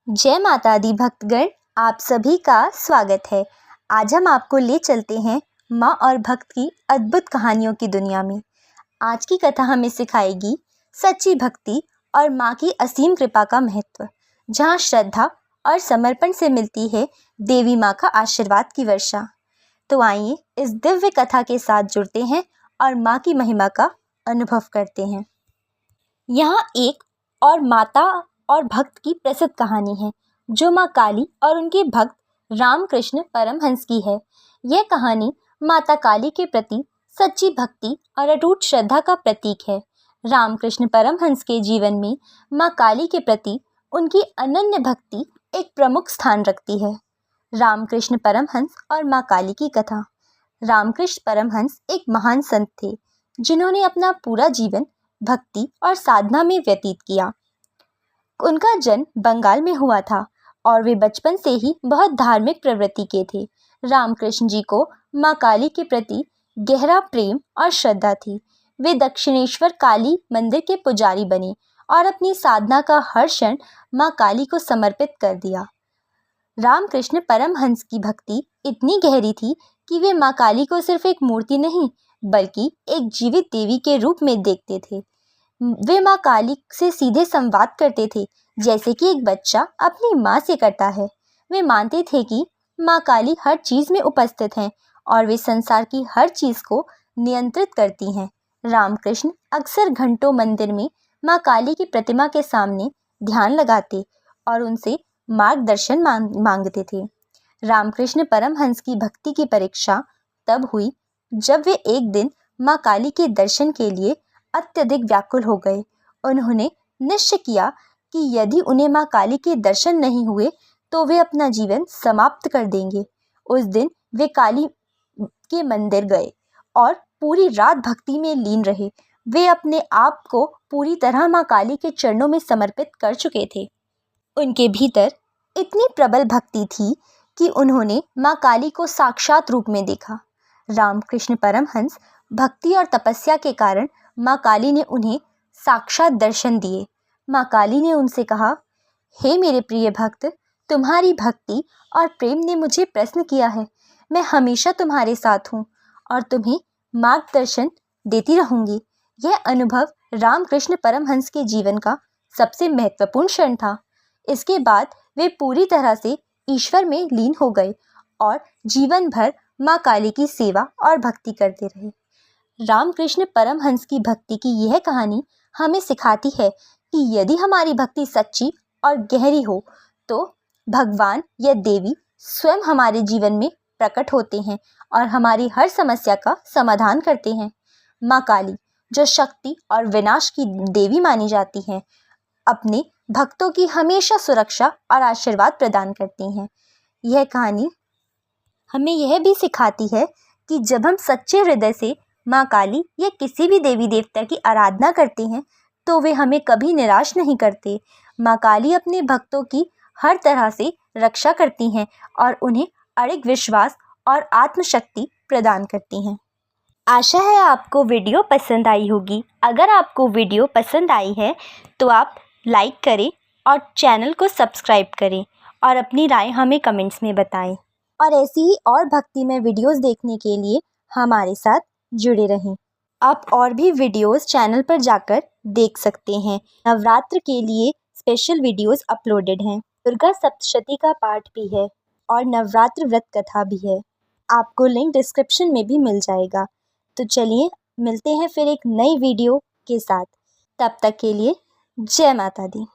जय माता दी भक्तगण, आप सभी का स्वागत है। आज हम आपको ले चलते हैं माँ और भक्त की अद्भुत कहानियों की दुनिया में। आज की कथा हमें सिखाएगी सच्ची भक्ति और माँ की असीम कृपा का महत्व, जहाँ श्रद्धा और समर्पण से मिलती है देवी माँ का आशीर्वाद की वर्षा। तो आइए इस दिव्य कथा के साथ जुड़ते हैं और माँ की महिमा का अनुभव करते हैं। यहाँ एक और माता और भक्त की प्रसिद्ध कहानी है, जो माँ काली और उनके भक्त रामकृष्ण परमहंस की है। यह कहानी माता काली के प्रति सच्ची भक्ति और अटूट श्रद्धा का प्रतीक है। रामकृष्ण परमहंस के जीवन में माँ काली के प्रति उनकी अनन्य भक्ति एक प्रमुख स्थान रखती है। रामकृष्ण परमहंस और माँ काली की कथा। रामकृष्ण परमहंस एक महान संत थे, जिन्होंने अपना पूरा जीवन भक्ति और साधना में व्यतीत किया। उनका जन्म बंगाल में हुआ था और वे बचपन से ही बहुत धार्मिक प्रवृत्ति के थे। रामकृष्ण जी को माँ काली के प्रति गहरा प्रेम और श्रद्धा थी। वे दक्षिणेश्वर काली मंदिर के पुजारी बने और अपनी साधना का हर क्षण माँ काली को समर्पित कर दिया। रामकृष्ण परमहंस की भक्ति इतनी गहरी थी कि वे माँ काली को सिर्फ एक मूर्ति नहीं, बल्कि एक जीवित देवी के रूप में देखते थे। वे माँ काली से सीधे संवाद करते थे, जैसे कि एक बच्चा अपनी माँ से करता है। वे मानते थे कि माँ काली हर चीज में उपस्थित हैं और वे संसार की हर चीज को नियंत्रित करती हैं। रामकृष्ण अक्सर घंटों मंदिर में माँ काली की प्रतिमा के सामने ध्यान लगाते और उनसे मार्गदर्शन मांगते थे। रामकृष्ण परमहंस की भक्ति की परीक्षा तब हुई जब वे एक दिन माँ काली के दर्शन के लिए अत्यधिक व्याकुल हो गए। उन्होंने निश्चय किया कि यदि उन्हें माँ काली के दर्शन नहीं हुए तो वे अपना जीवन समाप्त कर देंगे। उस दिन वे काली के मंदिर गए और पूरी रात भक्ति में लीन रहे। वे अपने आप को पूरी तरह माँ काली के चरणों में समर्पित कर चुके थे। उनके भीतर इतनी प्रबल भक्ति थी कि उन्होंने माँ काली को साक्षात रूप में देखा। रामकृष्ण परमहंस भक्ति और तपस्या के कारण माँ काली ने उन्हें साक्षात दर्शन दिए। माँ काली ने उनसे कहा, हे मेरे प्रिय भक्त, तुम्हारी भक्ति और प्रेम ने मुझे प्रसन्न किया है। मैं हमेशा तुम्हारे साथ हूँ और तुम्हें मार्गदर्शन देती रहूंगी। यह अनुभव रामकृष्ण परमहंस के जीवन का सबसे महत्वपूर्ण क्षण था। इसके बाद वे पूरी तरह से ईश्वर में लीन हो गए और जीवन भर माँ काली की सेवा और भक्ति करते रहे। रामकृष्ण परमहंस की भक्ति की यह कहानी हमें सिखाती है कि यदि हमारी भक्ति सच्ची और गहरी हो तो भगवान या देवी स्वयं हमारे जीवन में प्रकट होते हैं और हमारी हर समस्या का समाधान करते हैं। माँ काली, जो शक्ति और विनाश की देवी मानी जाती हैं, अपने भक्तों की हमेशा सुरक्षा और आशीर्वाद प्रदान करती हैं। यह कहानी हमें यह भी सिखाती है कि जब हम सच्चे हृदय से माँ काली या किसी भी देवी देवता की आराधना करते हैं तो वे हमें कभी निराश नहीं करते। माँ काली अपने भक्तों की हर तरह से रक्षा करती हैं और उन्हें अड़िग विश्वास और आत्मशक्ति प्रदान करती हैं। आशा है आपको वीडियो पसंद आई होगी। अगर आपको वीडियो पसंद आई है तो आप लाइक करें और चैनल को सब्सक्राइब करें और अपनी राय हमें कमेंट्स में बताएं। और ऐसी ही और भक्तिमय वीडियोस देखने के लिए हमारे साथ जुड़े रहें। आप और भी वीडियोस चैनल पर जाकर देख सकते हैं। नवरात्र के लिए स्पेशल वीडियोस अपलोडेड हैं। दुर्गा सप्तशती का पाठ भी है और नवरात्र व्रत कथा भी है। आपको लिंक डिस्क्रिप्शन में भी मिल जाएगा। तो चलिए मिलते हैं फिर एक नई वीडियो के साथ। तब तक के लिए जय माता दी।